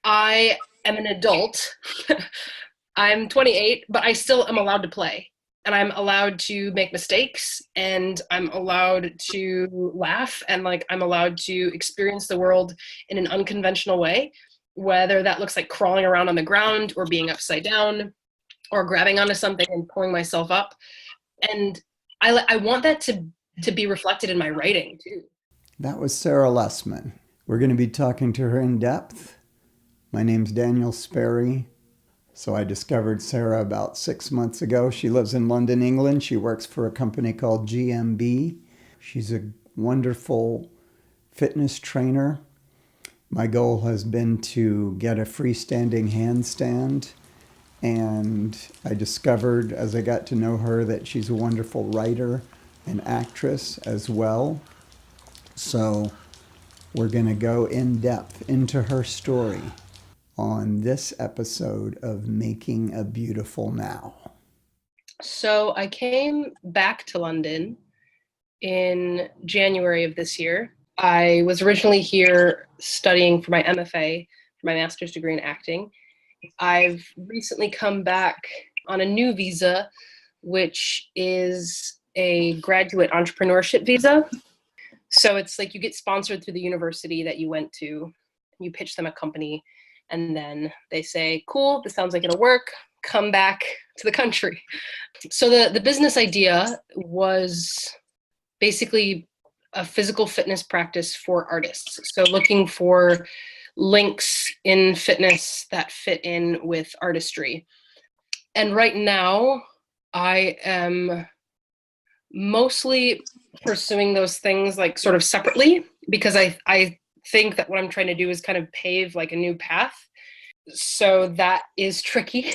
I am an adult. I'm 28, but I still am allowed to play. And I'm allowed to make mistakes, and I'm allowed to laugh, and like I'm allowed to experience the world in an unconventional way, whether that looks like crawling around on the ground or being upside down or grabbing onto something and pulling myself up. And I want that to be reflected in my writing too. That was Sara Lessman. We're going to be talking to her in depth. My name's Daniel Sperry. So I discovered Sara about 6 months ago. She lives in London, England. She works for a company called GMB. She's a wonderful fitness trainer. My goal has been to get a freestanding handstand. And I discovered as I got to know her that she's a wonderful writer and actress as well. So we're going to go in depth into her story on this episode of Making a Beautiful Now. So I came back to London in January of this year. I was originally here studying for my MFA, for my master's degree in acting. I've recently come back on a new visa, which is a graduate entrepreneurship visa. So it's like you get sponsored through the university that you went to, you pitch them a company, and then they say, cool, this sounds like it'll work, come back to the country. So the business idea was basically a physical fitness practice for artists. So looking for links in fitness that fit in with artistry. And right now, I am mostly pursuing those things like sort of separately, because I think that what I'm trying to do is kind of pave like a new path. So that is tricky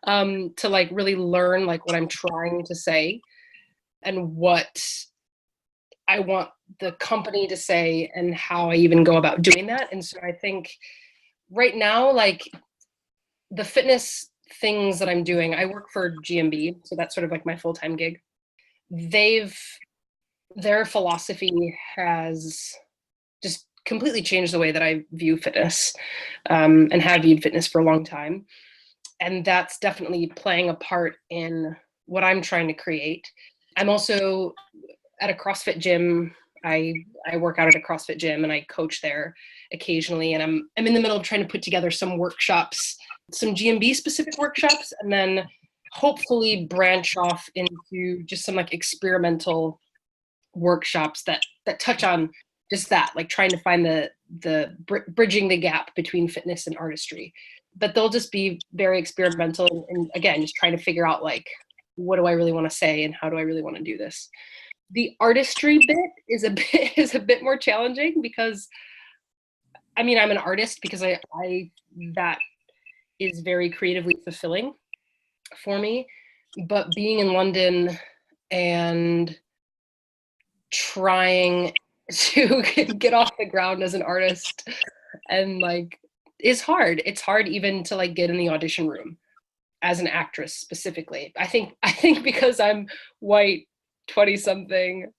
to like really learn like what I'm trying to say and what I want the company to say and how I even go about doing that. And so I think right now, like the fitness things that I'm doing, I work for GMB, so that's sort of like my full-time gig. Their philosophy has just completely changed the way that I view fitness, and have viewed fitness for a long time. And that's definitely playing a part in what I'm trying to create. I'm also at a CrossFit gym. I work out at a CrossFit gym and I coach there occasionally. And I'm in the middle of trying to put together some workshops, some GMB specific workshops, and then hopefully branch off into just some like experimental workshops that touch on just that, like trying to find the bridging the gap between fitness and artistry. But they'll just be very experimental and again, just trying to figure out like, what do I really want to say and how do I really want to do this? The artistry bit is a bit more challenging because I mean I'm an artist because I that is very creatively fulfilling for me. But being in London and trying to get off the ground as an artist and like is hard. It's hard even to like get in the audition room as an actress specifically. I think because I'm white, 20 something,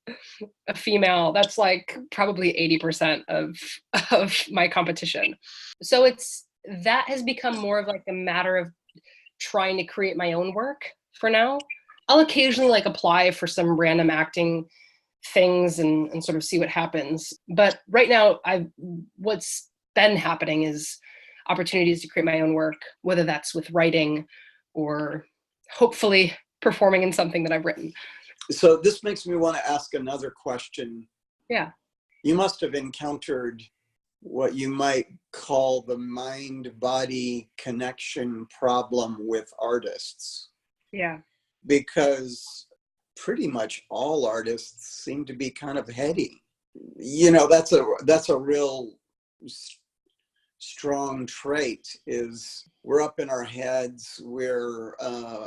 a female, that's like probably 80% of my competition. So that has become more of like a matter of trying to create my own work for now. I'll occasionally like apply for some random acting things and sort of see what happens. But right now what's been happening is opportunities to create my own work, whether that's with writing or hopefully performing in something that I've written. So this makes me want to ask another question. Yeah. You must have encountered what you might call the mind-body connection problem with artists. Yeah. Because pretty much all artists seem to be kind of heady. You know, that's a real strong trait, is we're up in our heads, we're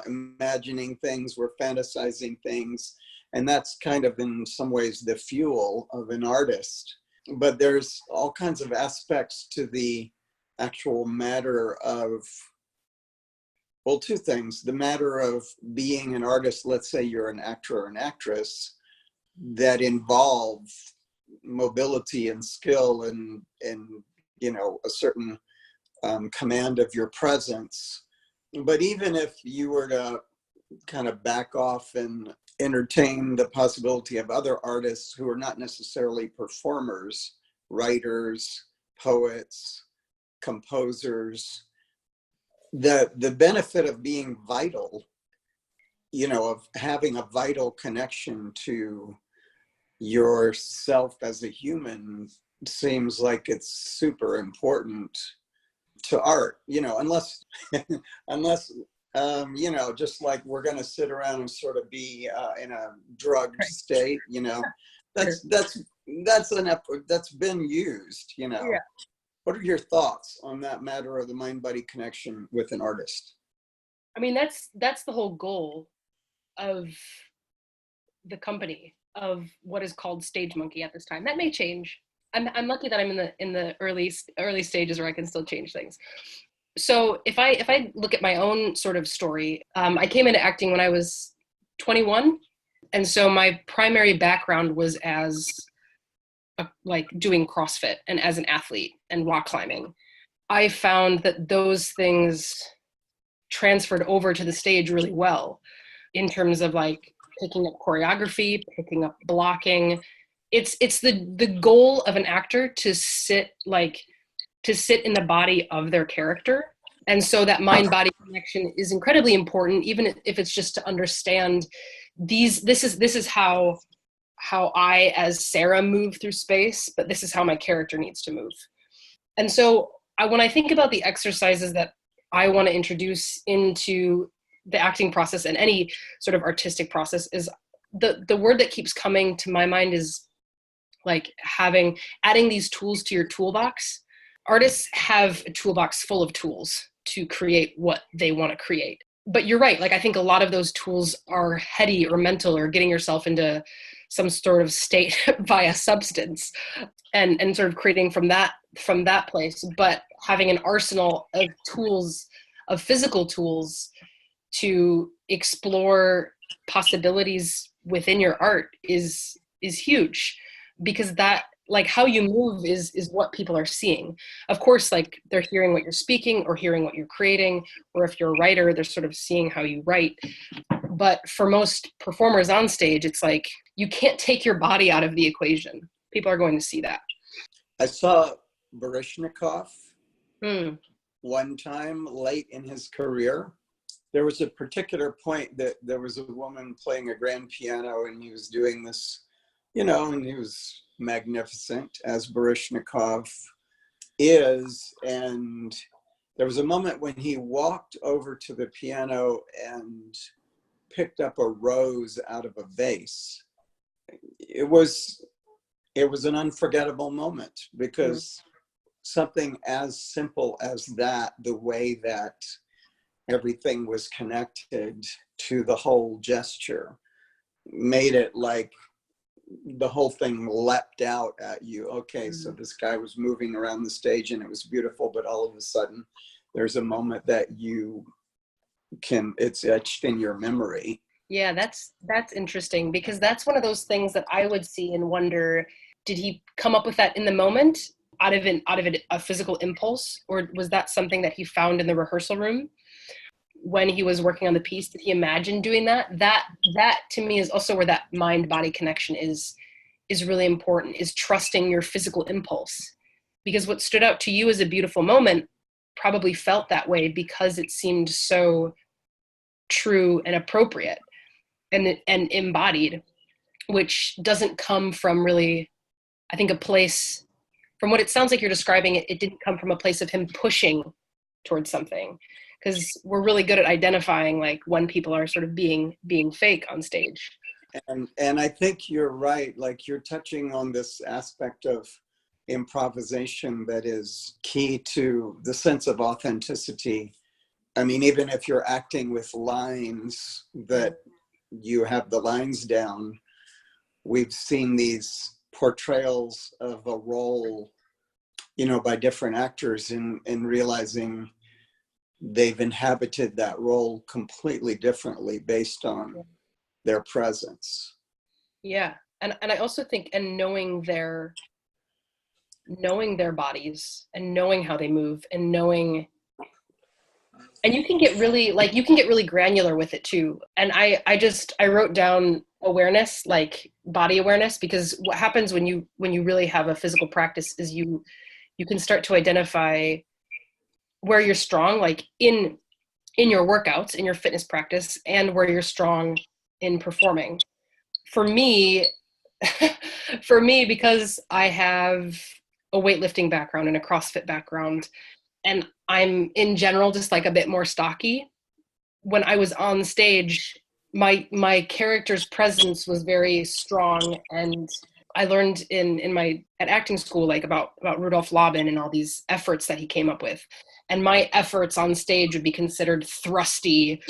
imagining things, we're fantasizing things, and that's kind of in some ways the fuel of an artist. But there's all kinds of aspects to the actual matter of, well, two things. The matter of being an artist, let's say you're an actor or an actress, that involve mobility and skill and you know, a certain command of your presence. But even if you were to kind of back off and entertain the possibility of other artists who are not necessarily performers, writers, poets, composers, the benefit of being vital, you know, of having a vital connection to yourself as a human seems like it's super important to art, you know, unless you know, just like we're going to sit around and sort of be in a drugged state, you know, that's been used, you know. Yeah. What are your thoughts on that matter of the mind-body connection with an artist? I mean, that's the whole goal of the company, of what is called Stage Monkey at this time. That may change. I'm lucky that I'm in the early stages where I can still change things. So if I look at my own sort of story, I came into acting when I was 21, and so my primary background was as like doing CrossFit and as an athlete and rock climbing. I found that those things transferred over to the stage really well in terms of like picking up choreography, picking up blocking. It's the goal of an actor to sit in the body of their character. And so that mind-body connection is incredibly important, even if it's just to understand this is how I as Sara move through space, but this is how my character needs to move. And so when I think about the exercises that I want to introduce into the acting process and any sort of artistic process, is the word that keeps coming to my mind is like adding these tools to your toolbox. Artists have a toolbox full of tools to create what they want to create. But you're right, like I think a lot of those tools are heady or mental or getting yourself into some sort of state via substance and sort of creating from that place. But having an arsenal of tools, of physical tools to explore possibilities within your art is huge, because that, like, how you move is what people are seeing. Of course, like they're hearing what you're speaking or hearing what you're creating, or if you're a writer, they're sort of seeing how you write. But for most performers on stage, it's like you can't take your body out of the equation. People are going to see that. I saw Baryshnikov one time late in his career. There was a particular point that there was a woman playing a grand piano and he was doing this, you know, and he was magnificent, as Baryshnikov is. And there was a moment when he walked over to the piano and picked up a rose out of a vase. It was an unforgettable moment, because something as simple as that, the way that everything was connected to the whole gesture, made it like the whole thing leapt out at you. Okay, so this guy was moving around the stage and it was beautiful, but all of a sudden there's a moment that it's etched in your memory. Yeah, that's interesting, because that's one of those things that I would see and wonder, did he come up with that in the moment out of a physical impulse, or was that something that he found in the rehearsal room when he was working on the piece? Did he imagine doing that? That to me is also where that mind-body connection is really important, is trusting your physical impulse. Because what stood out to you as a beautiful moment probably felt that way because it seemed so true and appropriate and embodied, which doesn't come from really, I think, a place, from what it sounds like you're describing, it didn't come from a place of him pushing towards something. Because we're really good at identifying like when people are sort of being fake on stage. And I think you're right. Like, you're touching on this aspect of improvisation that is key to the sense of authenticity. I mean, even if you're acting with lines, that you have the lines down, we've seen these portrayals of a role, you know, by different actors, and realizing they've inhabited that role completely differently based on their presence. Yeah. And I also think, and knowing their knowing their bodies and knowing how they move and knowing, and you can get really granular with it too. And I wrote down awareness, like body awareness, because what happens when you really have a physical practice is you can start to identify where you're strong, like in your workouts, in your fitness practice, and where you're strong in performing. For me, because I have a weightlifting background and a CrossFit background, and I'm in general just like a bit more stocky, when I was on stage, my character's presence was very strong. And I learned at acting school, like about Rudolf Laban and all these efforts that he came up with. And my efforts on stage would be considered thrusty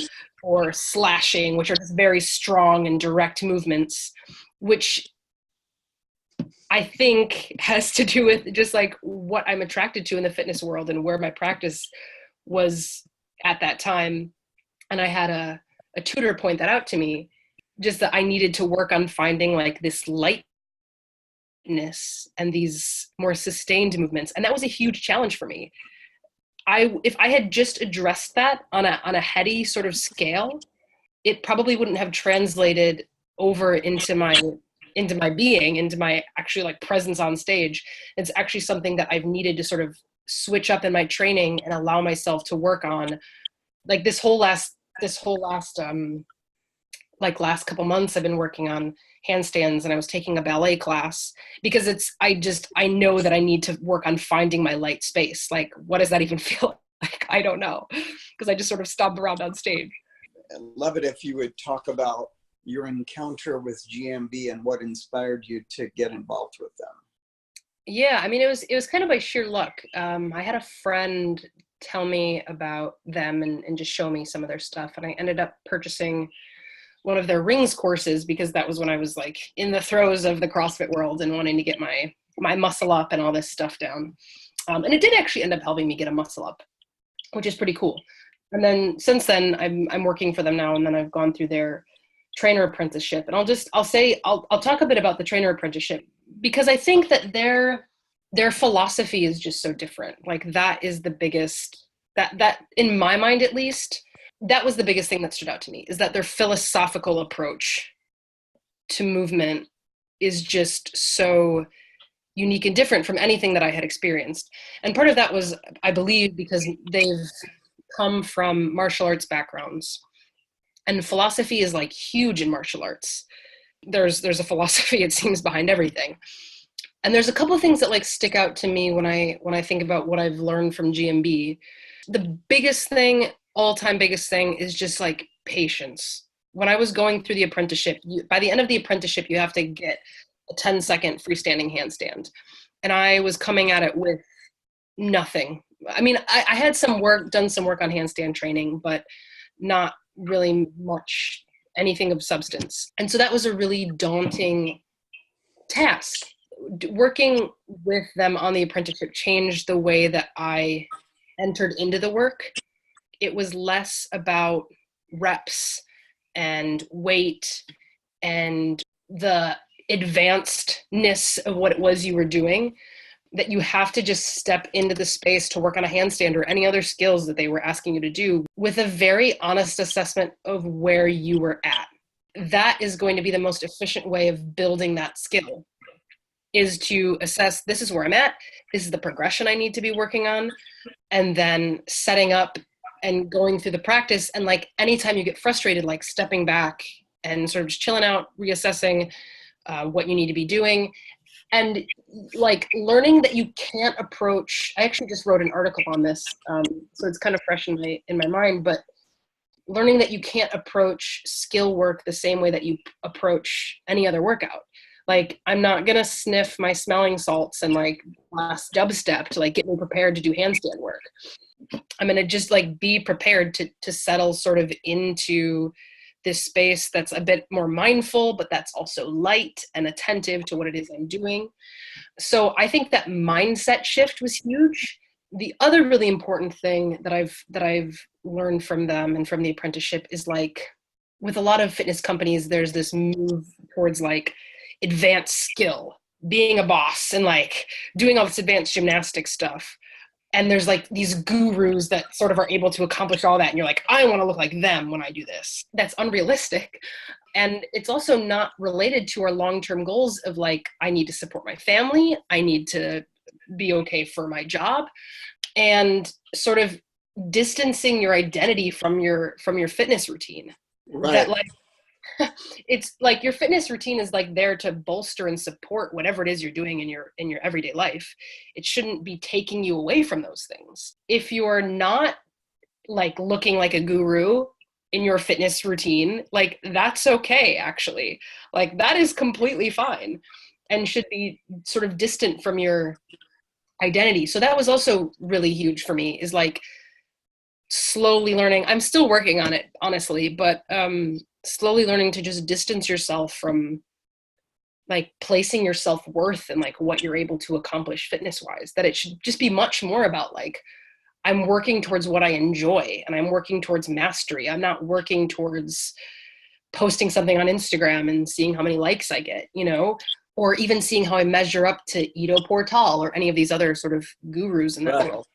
or slashing, which are just very strong and direct movements, which I think has to do with just like what I'm attracted to in the fitness world and where my practice was at that time. And I had a tutor point that out to me, just that I needed to work on finding like this lightness and these more sustained movements. And that was a huge challenge for me. If I had just addressed that on a heady sort of scale, it probably wouldn't have translated over into my being, into my actually like presence on stage. It's actually something that I've needed to sort of switch up in my training and allow myself to work on. Like this whole last couple months, I've been working on handstands, and I was taking a ballet class because I know that I need to work on finding my light space. Like, what does that even feel like? I don't know, because I just sort of stomp around on stage. I'd love it if you would talk about your encounter with GMB and what inspired you to get involved with them. Yeah, I mean, it was kind of by sheer luck. I had a friend tell me about them and just show me some of their stuff, and I ended up purchasing one of their rings courses because that was when I was like in the throes of the CrossFit world and wanting to get my muscle up and all this stuff down. And it did actually end up helping me get a muscle up, which is pretty cool. And then since then, I'm working for them now, and then I've gone through their trainer apprenticeship. And I'll talk a bit about the trainer apprenticeship because I think that their philosophy is just so different. Like that is the biggest, that in my mind at least, that was the biggest thing that stood out to me, is that their philosophical approach to movement is just so unique and different from anything that I had experienced. And part of that was, I believe, because they've come from martial arts backgrounds, and philosophy is like huge in martial arts. There's a philosophy, it seems, behind everything. And there's a couple of things that like stick out to me when I think about what I've learned from GMB. The all-time biggest thing is just like patience. When I was going through the apprenticeship, by the end of the apprenticeship, you have to get a 10-second freestanding handstand. And I was coming at it with nothing. I mean, I had done some work on handstand training, but not really much, anything of substance. And so that was a really daunting task. Working with them on the apprenticeship changed the way that I entered into the work. It was less about reps and weight and the advancedness of what it was you were doing, that you have to just step into the space to work on a handstand or any other skills that they were asking you to do with a very honest assessment of where you were at. That is going to be the most efficient way of building that skill, is to assess, this is where I'm at, this is the progression I need to be working on, and then setting up and going through the practice. And like anytime you get frustrated, like stepping back and sort of just chilling out, reassessing what you need to be doing, and like learning that you can't approach. I actually just wrote an article on this, so it's kind of fresh in my mind, but learning that you can't approach skill work the same way that you approach any other workout. Like, I'm not gonna sniff my smelling salts and like last dubstep to like get me prepared to do handstand work. I'm gonna just like be prepared to settle sort of into this space that's a bit more mindful, but that's also light and attentive to what it is I'm doing. So I think that mindset shift was huge. The other really important thing that I've learned from them and from the apprenticeship is, like, with a lot of fitness companies, there's this move towards like advanced skill, being a boss and like doing all this advanced gymnastic stuff. And there's like these gurus that sort of are able to accomplish all that. And you're like, I want to look like them when I do this. That's unrealistic. And it's also not related to our long-term goals of like, I need to support my family. I need to be okay for my job, and sort of distancing your identity from your fitness routine. Right. That like, it's like your fitness routine is like there to bolster and support whatever it is you're doing in your everyday life. It shouldn't be taking you away from those things. If you're not like looking like a guru in your fitness routine, like that's okay, actually. Like that is completely fine and should be sort of distant from your identity. So that was also really huge for me, is like slowly learning. I'm still working on it, honestly, but slowly learning to just distance yourself from like placing your self-worth and like what you're able to accomplish fitness wise, that it should just be much more about like, I'm working towards what I enjoy and I'm working towards mastery. I'm not working towards posting something on Instagram and seeing how many likes I get, you know, or even seeing how I measure up to Ido Portal or any of these other sort of gurus in that Right. world.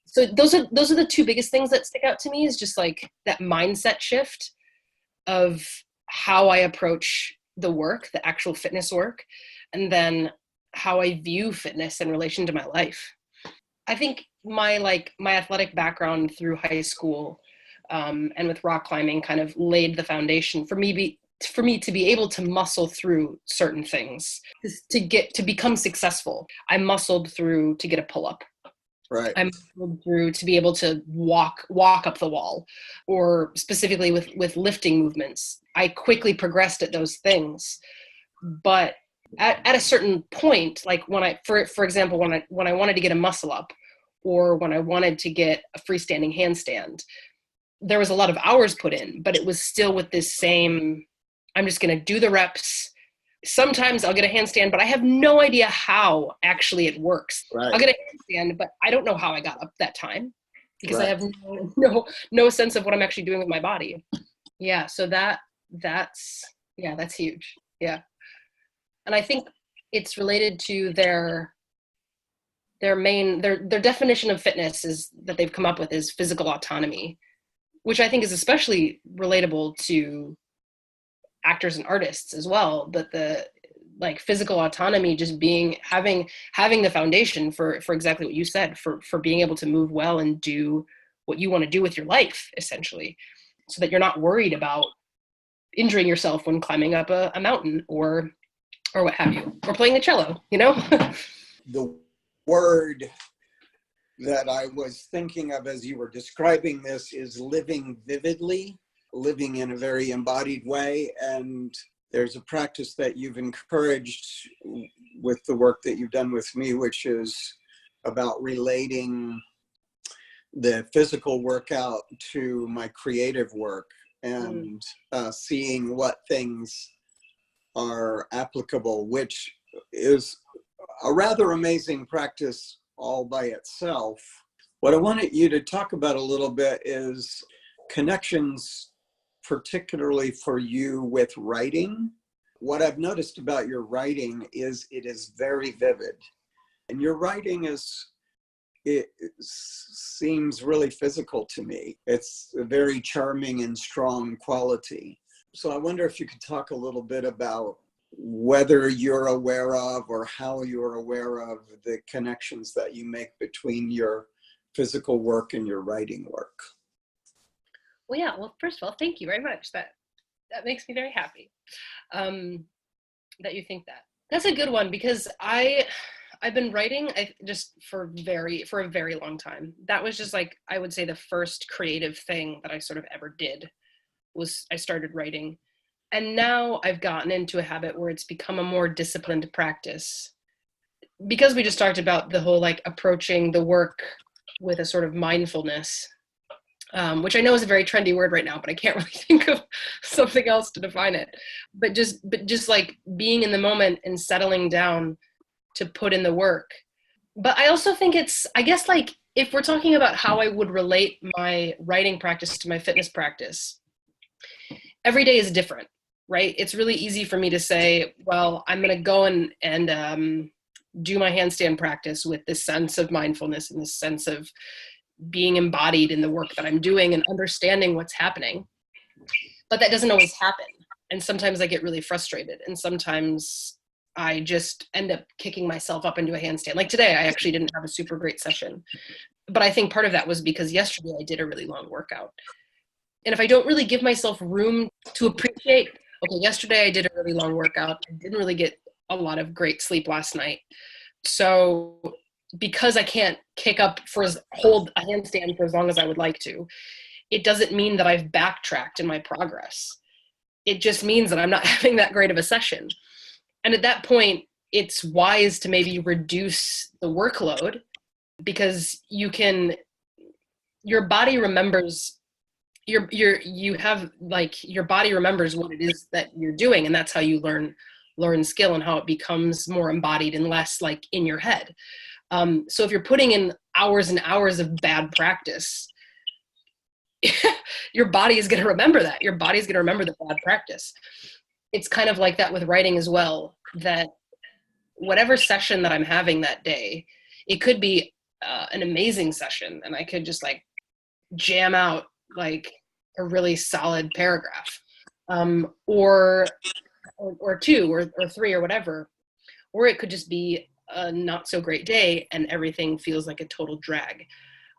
So those are the two biggest things that stick out to me, is just like that mindset shift of how I approach the work, the actual fitness work, and then how I view fitness in relation to my life. I think my athletic background through high school and with rock climbing kind of laid the foundation for me to be able to muscle through certain things, to become successful. I muscled through to get a pull-up. Right. I muscled through to be able to walk up the wall, or specifically with lifting movements. I quickly progressed at those things, but at a certain point, like when I, for example, when I wanted to get a muscle up, or when I wanted to get a freestanding handstand, there was a lot of hours put in, but it was still with this same, I'm just going to do the reps. Sometimes I'll get a handstand, but I have no idea how actually it works. Right. I'll get a handstand, but I don't know how I got up that time, because Right. I have no sense of what I'm actually doing with my body. Yeah. So that's huge. Yeah. And I think it's related to their definition of fitness is that they've come up with is physical autonomy, which I think is especially relatable to actors and artists as well. But the like physical autonomy, just having the foundation for exactly what you said, for being able to move well and do what you want to do with your life, essentially, so that you're not worried about injuring yourself when climbing up a mountain or what have you, or playing the cello, you know? The word that I was thinking of as you were describing this is living vividly, living in a very embodied way. And there's a practice that you've encouraged with the work that you've done with me, which is about relating the physical workout to my creative work, and seeing what things are applicable, which is a rather amazing practice all by itself. What I wanted you to talk about a little bit is connections, particularly for you with writing. What I've noticed about your writing is it is very vivid. And your writing it seems really physical to me. It's a very charming and strong quality. So I wonder if you could talk a little bit about whether you're aware of, or how you're aware of, the connections that you make between your physical work and your writing work. Well, yeah. Well, first of all, thank you very much. That makes me very happy that you think that. That's a good one, because I've been writing just for a very long time. That was just like, I would say the first creative thing that I sort of ever did was I started writing. And now I've gotten into a habit where it's become a more disciplined practice, because we just talked about the whole like approaching the work with a sort of mindfulness, which I know is a very trendy word right now, but I can't really think of something else to define it. But just like being in the moment and settling down to put in the work. But I also think I guess like, if we're talking about how I would relate my writing practice to my fitness practice, every day is different. right? It's really easy for me to say, well, I'm going to go and do my handstand practice with this sense of mindfulness and this sense of being embodied in the work that I'm doing and understanding what's happening. But that doesn't always happen. And sometimes I get really frustrated. And sometimes I just end up kicking myself up into a handstand. Like today, I actually didn't have a super great session. But I think part of that was because yesterday I did a really long workout. And if I don't really give myself room to appreciate, okay, yesterday I did a really long workout. I didn't really get a lot of great sleep last night. So because I can't hold a handstand for as long as I would like to, it doesn't mean that I've backtracked in my progress. It just means that I'm not having that great of a session. And at that point, it's wise to maybe reduce the workload, because your body remembers your body remembers what it is that you're doing, and that's how you learn skill and how it becomes more embodied and less like in your head. So if you're putting in hours and hours of bad practice, your body is going to remember that. Your body's going to remember the bad practice. It's kind of like that with writing as well, that whatever session that I'm having that day, it could be an amazing session, and I could just like jam out like a really solid paragraph, or two or three or whatever, or it could just be a not so great day and everything feels like a total drag.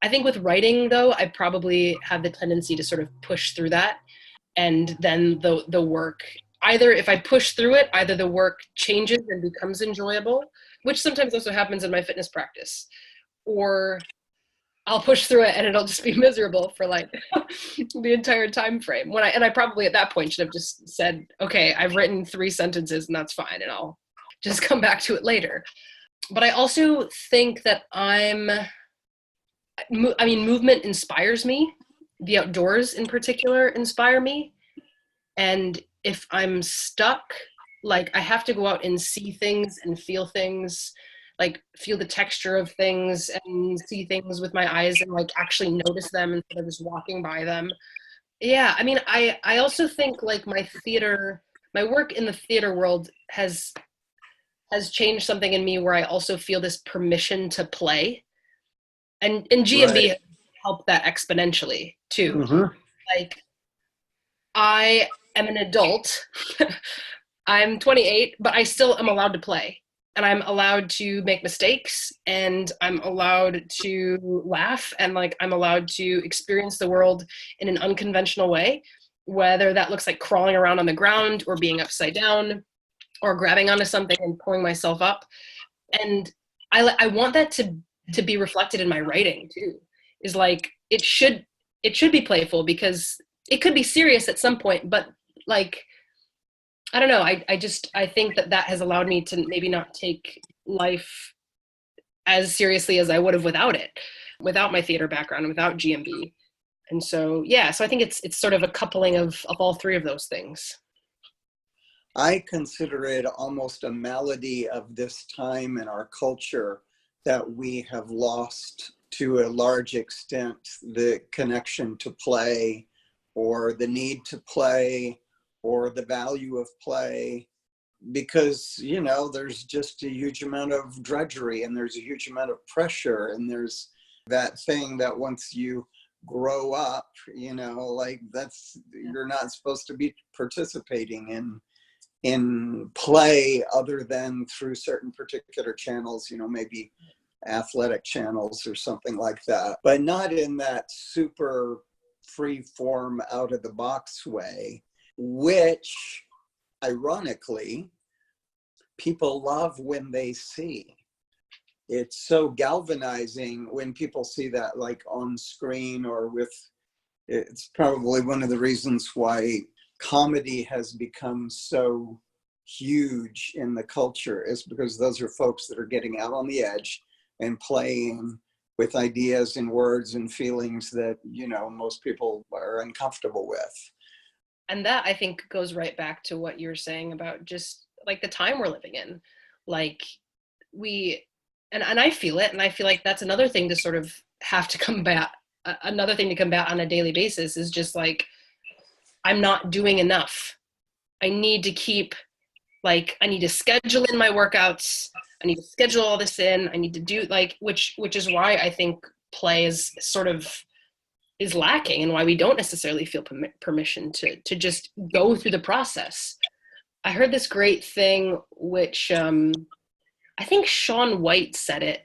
I think with writing though, I probably have the tendency to sort of push through that, and then the work, either if I push through it, either the work changes and becomes enjoyable, which sometimes also happens in my fitness practice, or I'll push through it and it'll just be miserable for like the entire time frame. I probably at that point should have just said, okay, I've written 3 sentences and that's fine, and I'll just come back to it later. But I also think that movement inspires me. The outdoors in particular inspire me. And if I'm stuck, like I have to go out and see things and feel things, like feel the texture of things and see things with my eyes and like actually notice them instead of just walking by them. Yeah, I mean, I also think like my work in the theater world has changed something in me where I also feel this permission to play. And GMB has helped that exponentially too. Mm-hmm. Like I am an adult. I'm 28, but I still am allowed to play. And I'm allowed to make mistakes, and I'm allowed to laugh, and like I'm allowed to experience the world in an unconventional way, whether that looks like crawling around on the ground or being upside down or grabbing onto something and pulling myself up. And I want that to be reflected in my writing too. Is like it should be playful, because it could be serious at some point, but like I don't know. I think that has allowed me to maybe not take life as seriously as I would have without it, without my theater background, without GMB. And so, yeah, so I think it's sort of a coupling of all 3 of those things. I consider it almost a malady of this time in our culture that we have lost to a large extent the connection to play, or the need to play, or the value of play, because, you know, there's just a huge amount of drudgery and there's a huge amount of pressure, and there's that thing that once you grow up, you know, like you're not supposed to be participating in play other than through certain particular channels, you know, maybe athletic channels or something like that, but not in that super free form, out of the box way, which ironically people love when they see. It's so galvanizing when people see that like on screen, or it's probably one of the reasons why comedy has become so huge in the culture, is because those are folks that are getting out on the edge and playing with ideas and words and feelings that, you know, most people are uncomfortable with. And that, I think, goes right back to what you're saying about just like the time we're living in. Like and I feel it, and I feel like that's another thing to sort of have to combat. Another thing to combat on a daily basis is just like, I'm not doing enough. I need to keep, like, I need to schedule in my workouts. I need to schedule all this in. I need to do, like, which is why I think play is sort of is lacking, and why we don't necessarily feel permission to just go through the process. I heard this great thing, which I think Shaun White said it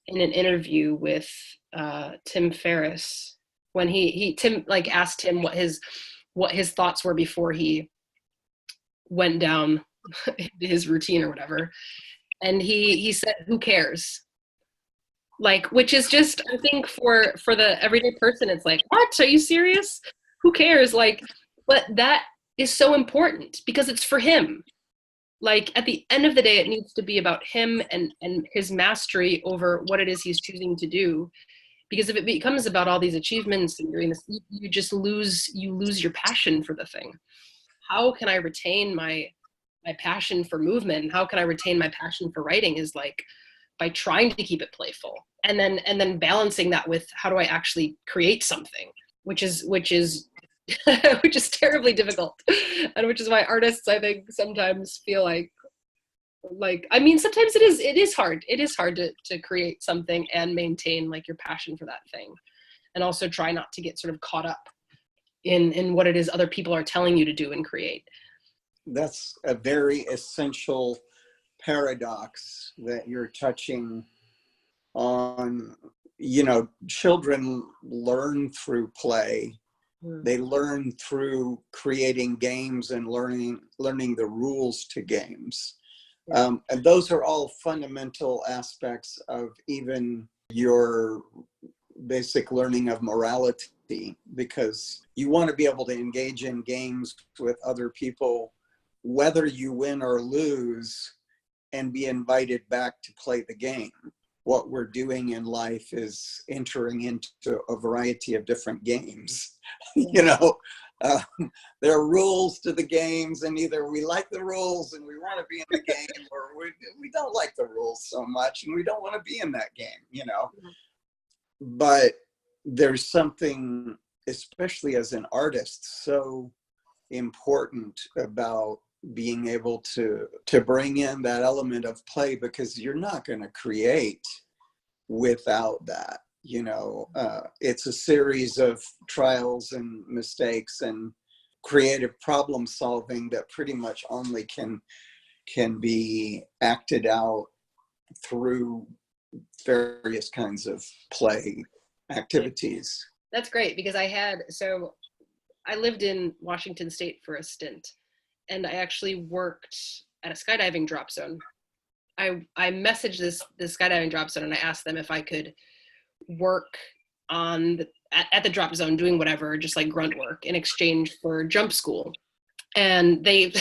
in an interview with Tim Ferriss, when Tim like asked him what his thoughts were before he went down his routine or whatever, and he said, "Who cares?" Like, which is just, I think for the everyday person, it's like, what? Are you serious? Who cares? Like, but that is so important because it's for him. Like, at the end of the day, it needs to be about him and his mastery over what it is he's choosing to do. Because if it becomes about all these achievements and doing this, you just lose your passion for the thing. How can I retain my passion for movement? How can I retain my passion for writing is like by trying to keep it playful, and then balancing that with how do I actually create something, which is which is terribly difficult, and which is why artists, I think, sometimes feel like I mean, sometimes it is hard to create something and maintain like your passion for that thing, and also try not to get sort of caught up in what it is other people are telling you to do and create. That's a very essential paradox that you're touching on. You know, children learn through play. They learn through creating games and learning the rules to games. And those are all fundamental aspects of even your basic learning of morality, because you want to be able to engage in games with other people, whether you win or lose, and be invited back to play the game. What we're doing in life is entering into a variety of different games. You know, there are rules to the games, and either we like the rules and we want to be in the game, or we don't like the rules so much and we don't want to be in that game, you know. But there's something, especially as an artist, so important about being able to bring in that element of play, because you're not going to create without that. You know, it's a series of trials and mistakes and creative problem solving that pretty much only can be acted out through various kinds of play activities. That's great, because I lived in Washington State for a stint, and I actually worked at a skydiving drop zone. I messaged this skydiving drop zone, and I asked them if I could work at the drop zone doing whatever, just like grunt work, in exchange for jump school. And they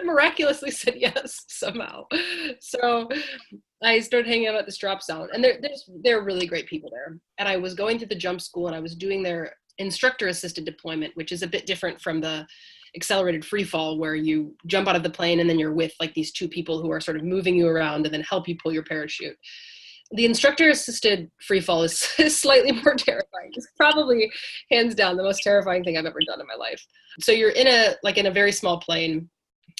miraculously said yes somehow. So I started hanging out at this drop zone, and they're really great people there. And I was going through the jump school, and I was doing their instructor assisted deployment, which is a bit different from the accelerated free fall, where you jump out of the plane and then you're with like these two people who are sort of moving you around and then help you pull your parachute. The instructor assisted free fall is slightly more terrifying. It's probably hands down the most terrifying thing I've ever done in my life. So you're in a very small plane.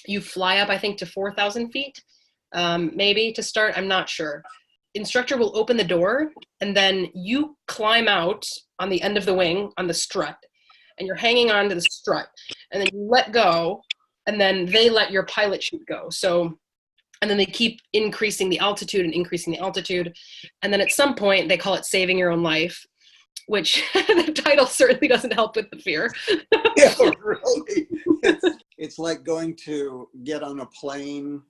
You fly up, I think, to 4,000 feet, maybe to start. I'm not sure. Instructor will open the door, and then you climb out on the end of the wing on the strut, and you're hanging on to the strut, and then you let go, and then they let your pilot chute go. So, and then they keep increasing the altitude and increasing the altitude. And then at some point they call it saving your own life, which the title certainly doesn't help with the fear. Yeah, really. It's like going to get on a plane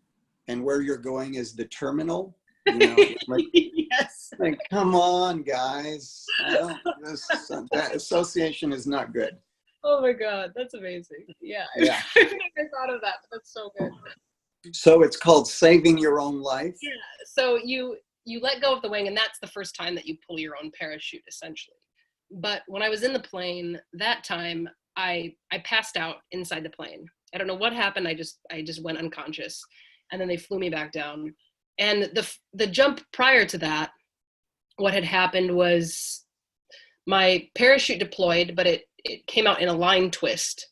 and where you're going is the terminal. You know, like, yes. Like, come on, guys. That association is not good. Oh my God, that's amazing. Yeah. Yeah. I never thought of that, but that's so good. So it's called saving your own life? Yeah. So you let go of the wing, and that's the first time that you pull your own parachute, essentially. But when I was in the plane that time, I passed out inside the plane. I don't know what happened. I just went unconscious, and then they flew me back down. And the jump prior to that, what had happened was my parachute deployed, but it came out in a line twist.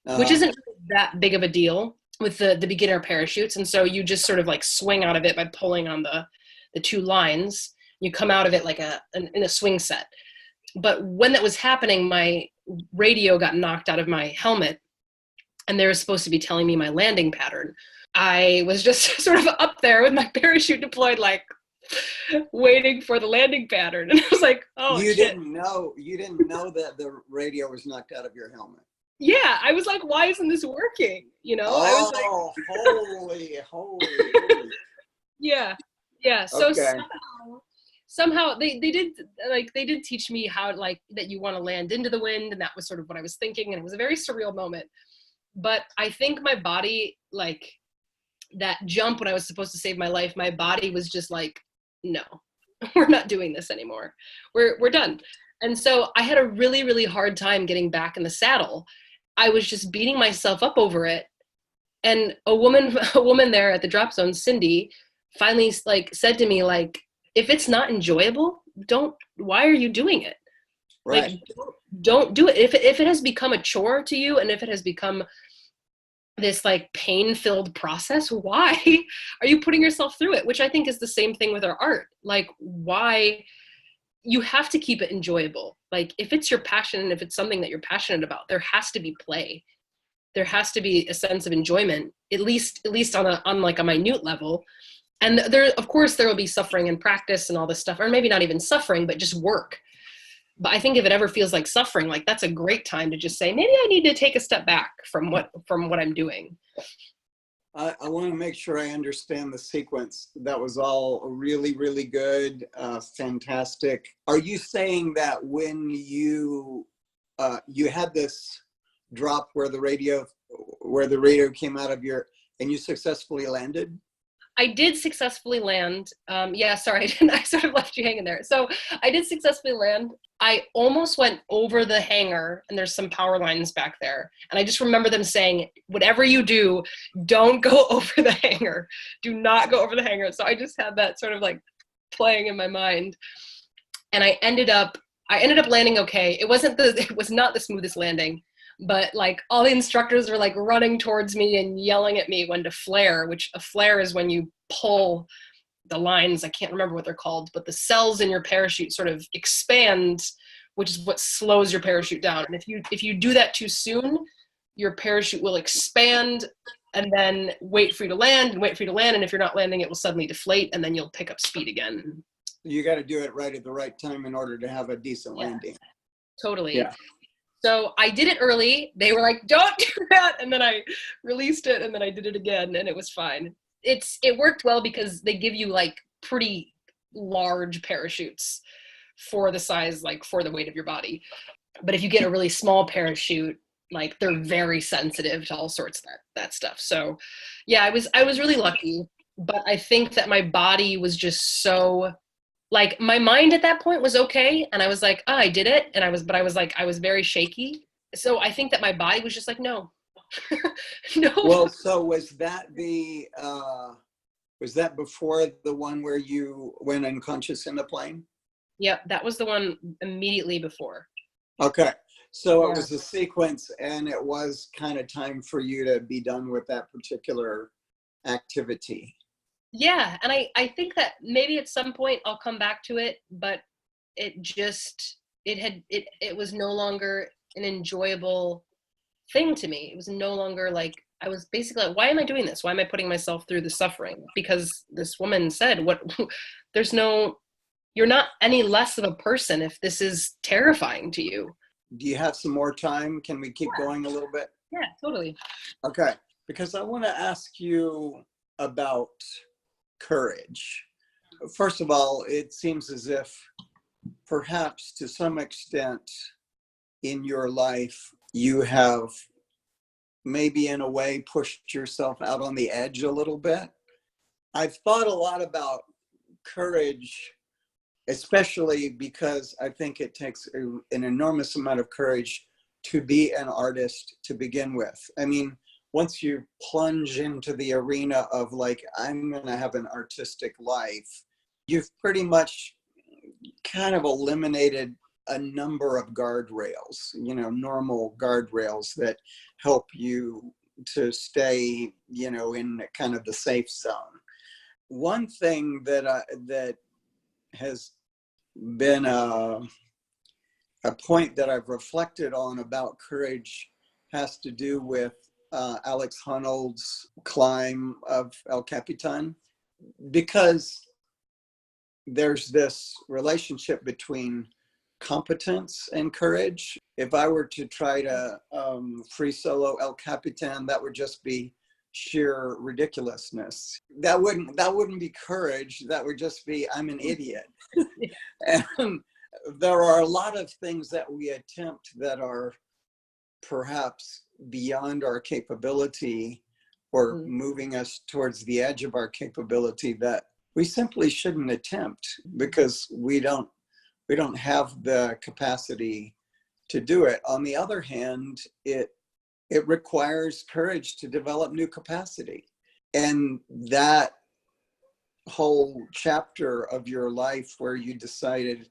which isn't that big of a deal with the beginner parachutes. And so you just sort of like swing out of it by pulling on the two lines. You come out of it like in a swing set. But when that was happening, my radio got knocked out of my helmet, and they were supposed to be telling me my landing pattern. I was just sort of up there with my parachute deployed, like waiting for the landing pattern. And I was like, oh, you shit. didn't know that the radio was knocked out of your helmet. Yeah, I was like, why isn't this working? You know, Oh, I was like, holy. Yeah. So Okay. somehow they did teach me how, like, that you want to land into the wind, and that was sort of what I was thinking, and it was a very surreal moment. But I think my body, like, that jump when I was supposed to save my life, my body was just like, no, we're not doing this anymore. We're done. And so I had a really, really hard time getting back in the saddle. I was just beating myself up over it. And a woman there at the drop zone, Cindy, finally like said to me, like, if it's not enjoyable, why are you doing it? Right. Like, don't do it. If it has become a chore to you, and if it has become this like pain-filled process, why are you putting yourself through it? Which I think is the same thing with our art. Like, why? You have to keep it enjoyable. Like, if it's your passion and if it's something that you're passionate about, there has to be play. There has to be a sense of enjoyment, at least on like a minute level. And there, of course, there will be suffering and practice and all this stuff, or maybe not even suffering, but just work. But I think if it ever feels like suffering, like, that's a great time to just say, maybe I need to take a step back from what I'm doing. I want to make sure I understand the sequence. That was all really, really good, fantastic. Are you saying that when you had this drop where the radio came out of and you successfully landed? I did successfully land. Yeah, sorry, I didn't. I sort of left you hanging there. So I did successfully land. I almost went over the hangar, and there's some power lines back there. And I just remember them saying, whatever you do, don't go over the hangar. Do not go over the hangar. So I just had that sort of like playing in my mind. And I ended up landing okay. It was not the smoothest landing, but like all the instructors were like running towards me and yelling at me when to flare, which a flare is when you pull the lines, I can't remember what they're called, but the cells in your parachute sort of expand, which is what slows your parachute down. And if you do that too soon, your parachute will expand and then wait for you to land. And if you're not landing, it will suddenly deflate, and then you'll pick up speed again. You got to do it right at the right time in order to have a decent landing. Totally. Yeah. So I did it early. They were like, don't do that. And then I released it, and then I did it again, and it was fine. It worked well because they give you like pretty large parachutes for the size, like for the weight of your body. But if you get a really small parachute, like, they're very sensitive to all sorts of that stuff. So yeah, I was really lucky, but I think that my body was just so, like, my mind at that point was okay. And I was like, oh, I did it. And I was very shaky. So I think that my body was just like, no. No. Well, so was that before the one where you went unconscious in the plane? Yeah, that was the one immediately before. Okay. So it was a sequence, and it was kind of time for you to be done with that particular activity. Yeah, and I think that maybe at some point I'll come back to it, but it was no longer an enjoyable thing to me. It was no longer like, I was basically like, why am I doing this? Why am I putting myself through the suffering? Because this woman said, you're not any less of a person if this is terrifying to you. Do you have some more time? Can we keep going a little bit? Yeah, totally. Okay, because I want to ask you about courage. First of all, it seems as if perhaps to some extent in your life, you have maybe in a way pushed yourself out on the edge a little bit. I've thought a lot about courage, especially because I think it takes an enormous amount of courage to be an artist to begin with. I mean, once you plunge into the arena of like, I'm going to have an artistic life, you've pretty much kind of eliminated a number of guardrails, normal guardrails that help you to stay, in kind of the safe zone. One thing that has been a point that I've reflected on about courage has to do with Alex Honnold's climb of El Capitan, because there's this relationship between competence and courage. If I were to try to free solo El Capitan, that would just be sheer ridiculousness. That wouldn't be courage. That would just be, I'm an idiot. And there are a lot of things that we attempt that are perhaps beyond our capability or moving us towards the edge of our capability that we simply shouldn't attempt, because we don't have the capacity to do it. On the other hand, it requires courage to develop new capacity. And that whole chapter of your life where you decided,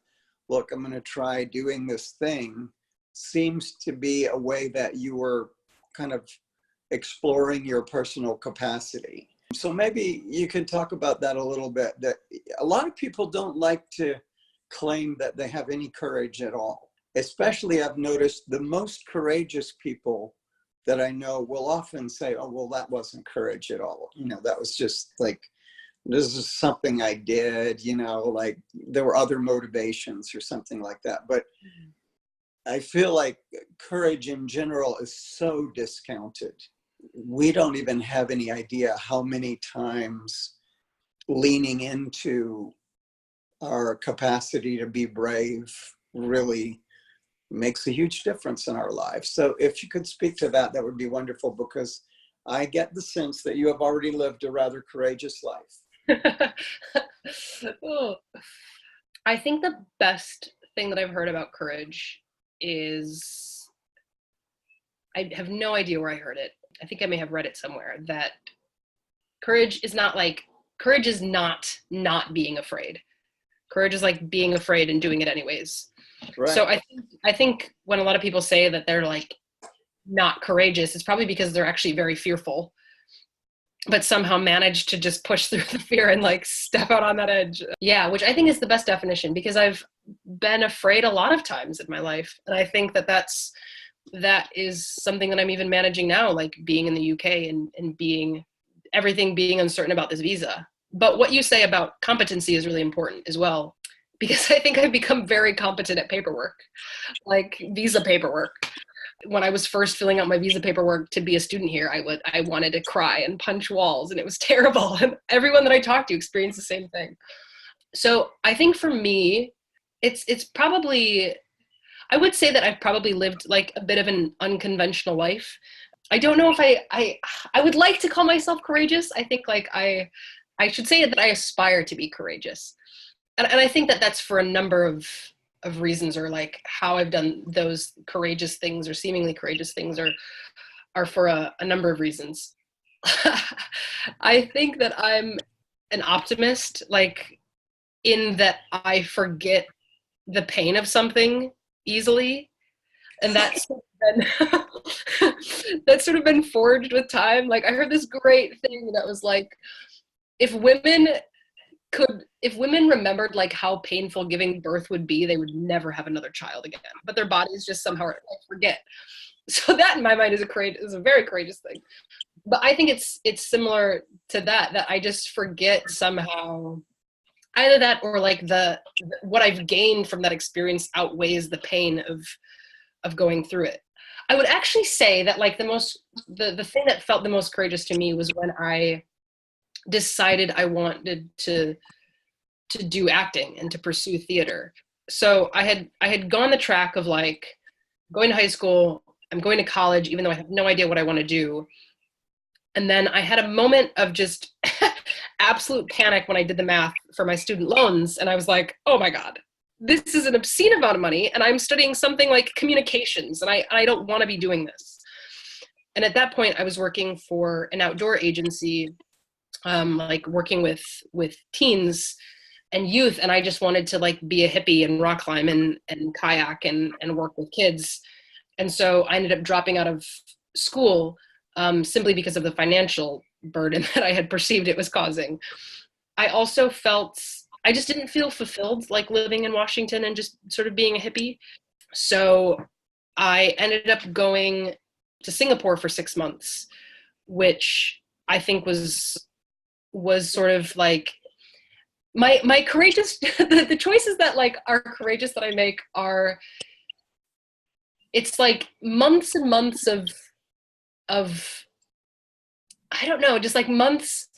look, I'm going to try doing this thing, seems to be a way that you were kind of exploring your personal capacity. So maybe you can talk about that a little bit. That a lot of people don't like to claim that they have any courage at all. Especially, I've noticed the most courageous people that I know will often say, oh, well, that wasn't courage at all. That was just like, this is something I did, like there were other motivations or something like that. But I feel like courage in general is so discounted. We don't even have any idea how many times leaning into our capacity to be brave really makes a huge difference in our lives. So if you could speak to that, that would be wonderful, because I get the sense that you have already lived a rather courageous life. Oh. I think the best thing that I've heard about courage is, I have no idea where I heard it. I think I may have read it somewhere, that courage is not being afraid. Courage is like being afraid and doing it anyways. Right. So I think when a lot of people say that they're like not courageous, it's probably because they're actually very fearful, but somehow manage to just push through the fear and like step out on that edge. Yeah, which I think is the best definition, because I've been afraid a lot of times in my life. And I think that is something that I'm even managing now, like being in the UK and being uncertain about this visa. But what you say about competency is really important as well, because I think I've become very competent at paperwork, like visa paperwork. When I was first filling out my visa paperwork to be a student here, I wanted to cry and punch walls, and it was terrible. And everyone that I talked to experienced the same thing. So I think for me, it's probably, I would say that I've probably lived like a bit of an unconventional life. I don't know if I would like to call myself courageous. I think like I should say that I aspire to be courageous. And I think that that's for a number of reasons, or like how I've done those courageous things or seemingly courageous things are for a number of reasons. I think that I'm an optimist, like in that I forget the pain of something easily. And that's sort of been forged with time. Like I heard this great thing that was like, if women remembered like how painful giving birth would be, they would never have another child again. But their bodies just somehow like forget. So that in my mind is a very courageous thing. But I think it's similar to that I just forget somehow. Either that or like what I've gained from that experience outweighs the pain of going through it. I would actually say that like the thing that felt the most courageous to me was when I decided I wanted to do acting and to pursue theater. So I had gone the track of like going to high school, I'm going to college, even though I have no idea what I want to do. And then I had a moment of just absolute panic when I did the math for my student loans. And I was like, oh my God, this is an obscene amount of money. And I'm studying something like communications, and I don't want to be doing this. And at that point I was working for an outdoor agency, like working with teens and youth, and I just wanted to like be a hippie and rock climb and kayak and work with kids. And so I ended up dropping out of school simply because of the financial burden that I had perceived it was causing. I also felt, I just didn't feel fulfilled like living in Washington and just sort of being a hippie. So I ended up going to Singapore for 6 months, which I think was sort of like my courageous the choices that like are courageous that I make are, it's like months and months of I don't know, just like months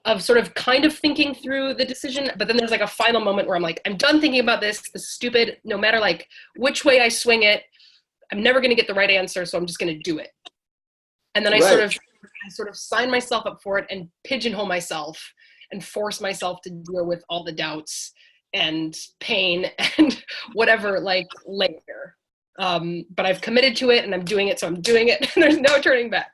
of sort of kind of thinking through the decision, but then there's like a final moment where I'm like, I'm done thinking about this is stupid, no matter like which way I swing it, I'm never going to get the right answer, so I'm just going to do it. And then I sort of sign myself up for it and pigeonhole myself and force myself to deal with all the doubts and pain and whatever like later. But I've committed to it and I'm doing it, so I'm doing it, and there's no turning back.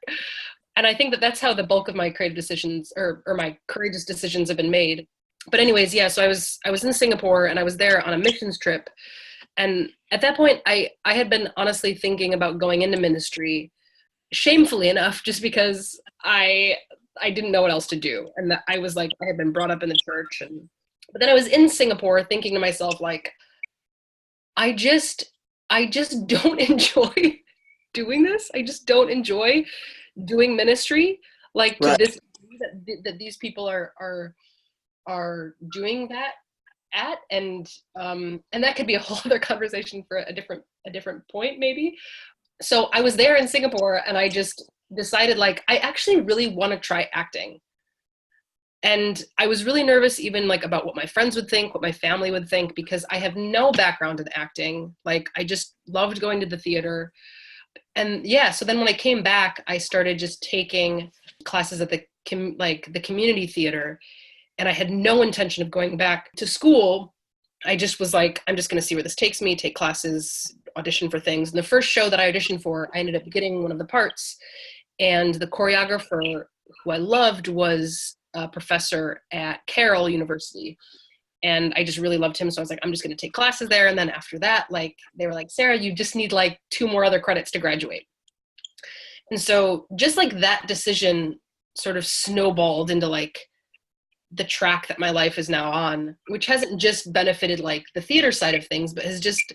And I think that that's how the bulk of my creative decisions or my courageous decisions have been made. But anyways, yeah, so I was in Singapore and I was there on a missions trip. And at that point, I had been honestly thinking about going into ministry, shamefully enough, just because I didn't know what else to do. And that I was like, I had been brought up in the church. But then I was in Singapore thinking to myself, like, I just don't enjoy doing this. I just don't enjoy doing ministry like to this that these people are doing that at, and that could be a whole other conversation for a different point maybe. So I was there in Singapore and I just decided like I actually really want to try acting. And I was really nervous even like about what my friends would think, what my family would think, because I have no background in acting. Like I just loved going to the theater. And yeah, so then when I came back, I started just taking classes at the community theater, and I had no intention of going back to school. I just was like, I'm just going to see where this takes me, take classes, audition for things. And the first show that I auditioned for, I ended up getting one of the parts. And the choreographer who I loved was a professor at Carroll University. And I just really loved him. So I was like, I'm just going to take classes there. And then after that, like, they were like, Sarah, you just need like 2 more other credits to graduate. And so just like that decision sort of snowballed into like the track that my life is now on, which hasn't just benefited like the theater side of things, but has just,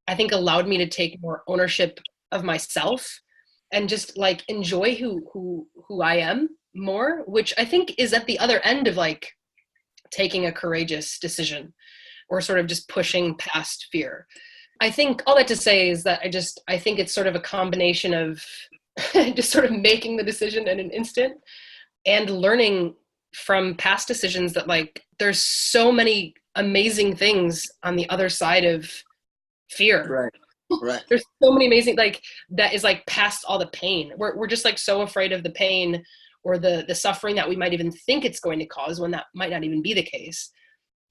I think, allowed me to take more ownership of myself and just like enjoy who I am more, which I think is at the other end of like taking a courageous decision or sort of just pushing past fear. I think all that to say is that I think it's sort of a combination of just sort of making the decision in an instant and learning from past decisions that like there's so many amazing things on the other side of fear. Right. There's so many amazing, like, that is like past all the pain. We're just like so afraid of the pain or the suffering that we might even think it's going to cause when that might not even be the case,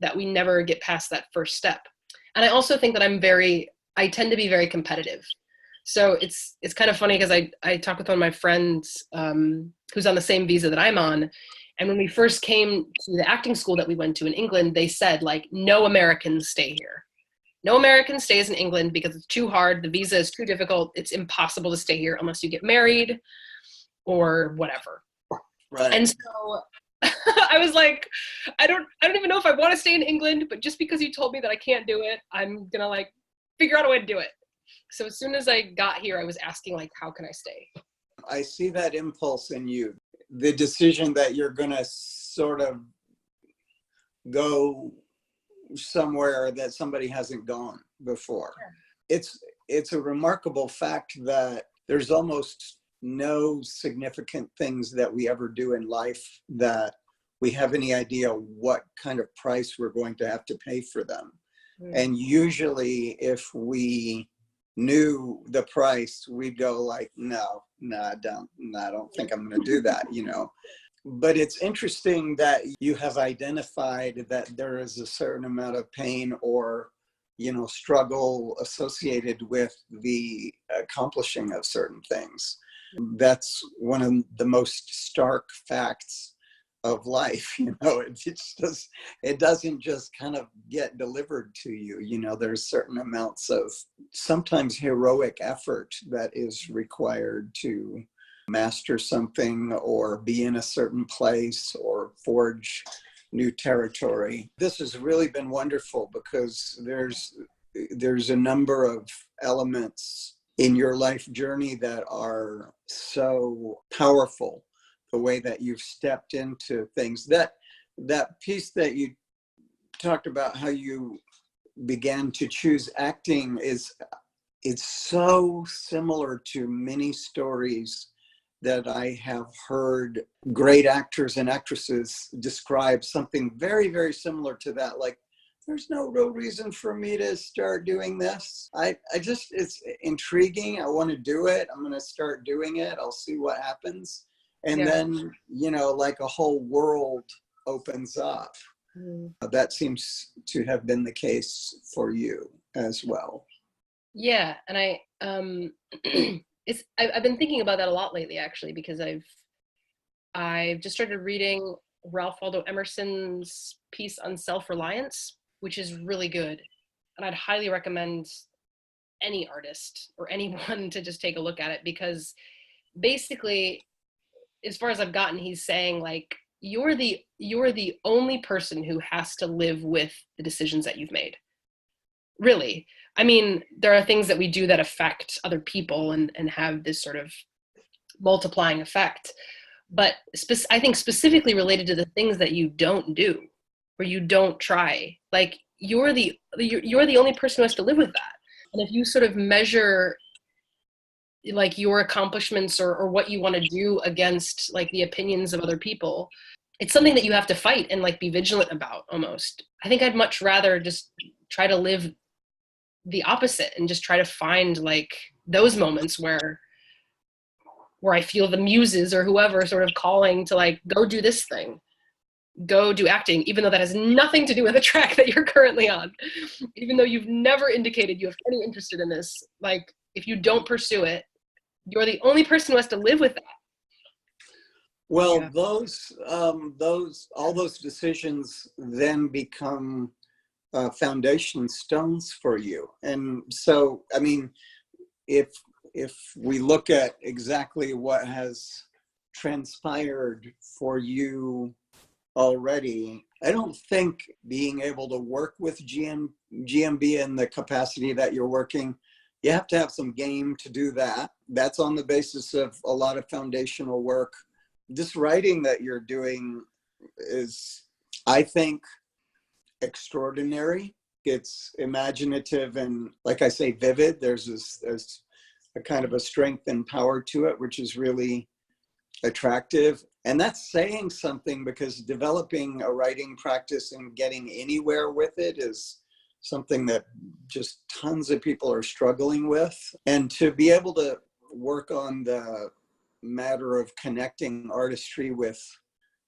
that we never get past that first step. And I also think that I tend to be very competitive. So it's kind of funny because I talked with one of my friends who's on the same visa that I'm on. And when we first came to the acting school that we went to in England, they said like, no Americans stay here. No American stays in England because it's too hard. The visa is too difficult. It's impossible to stay here unless you get married or whatever. Right. And so I was like, I don't even know if I want to stay in England, but just because you told me that I can't do it, I'm gonna like figure out a way to do it. So as soon as I got here, I was asking like, how can I stay? I see that impulse in you, the decision that you're gonna sort of go somewhere that somebody hasn't gone before. Yeah. It's a remarkable fact that there's almost no significant things that we ever do in life that we have any idea what kind of price we're going to have to pay for them. And usually if we knew the price, we'd go like, no, I don't think I'm going to do that, you know. But it's interesting that you have identified that there is a certain amount of pain or, you know, struggle associated with the accomplishing of certain things. That's one of the most stark facts of life. It doesn't just kind of get delivered to you. There's certain amounts of sometimes heroic effort that is required to master something or be in a certain place or forge new territory. This has really been wonderful because there's a number of elements in your life journey that are so powerful. The way that you've stepped into things, that piece that you talked about, how you began to choose acting, it's so similar to many stories that I have heard great actors and actresses describe something very, very similar to that. Like, there's no real reason for me to start doing this. It's intriguing. I want to do it. I'm going to start doing it. I'll see what happens. And then, like a whole world opens up. That seems to have been the case for you as well. Yeah, and I've been thinking about that a lot lately, actually, because I've just started reading Ralph Waldo Emerson's piece on self-reliance, which is really good, and I'd highly recommend any artist or anyone to just take a look at it, because basically, as far as I've gotten, he's saying, like, you're the only person who has to live with the decisions that you've made. Really. I mean, there are things that we do that affect other people and have this sort of multiplying effect. But I think specifically related to the things that you don't do or you don't try, like, you're the only person who has to live with that. And if you sort of measure like your accomplishments or what you want to do against like the opinions of other people, it's something that you have to fight and like be vigilant about almost. I think I'd much rather just try to live the opposite and just try to find like those moments where I feel the muses or whoever sort of calling to like, go do this thing, go do acting, even though that has nothing to do with the track that you're currently on, even though you've never indicated you have any interest in this. Like, if you don't pursue it, you're the only person who has to live with that. Well, all those decisions then become foundation stones for you. And so, I mean, if we look at exactly what has transpired for you already, I don't think being able to work with GMB in the capacity that you're working, you have to have some game to do that. That's on the basis of a lot of foundational work. This writing that you're doing is, I think, extraordinary. It's imaginative and, like I say, vivid. There's a kind of a strength and power to it, which is really attractive. And that's saying something, because developing a writing practice and getting anywhere with it is something that just tons of people are struggling with. And to be able to work on the matter of connecting artistry with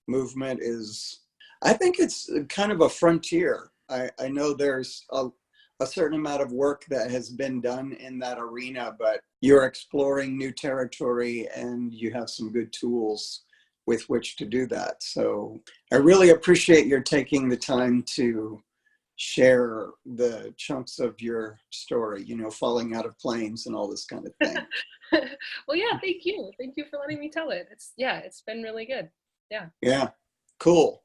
movement is, I think it's kind of a frontier. I know there's a certain amount of work that has been done in that arena, but you're exploring new territory and you have some good tools with which to do that. So I really appreciate your taking the time to share the chunks of your story, falling out of planes and all this kind of thing. Well, yeah, thank you. Thank you for letting me tell it. It's been really good. Yeah. Yeah, cool.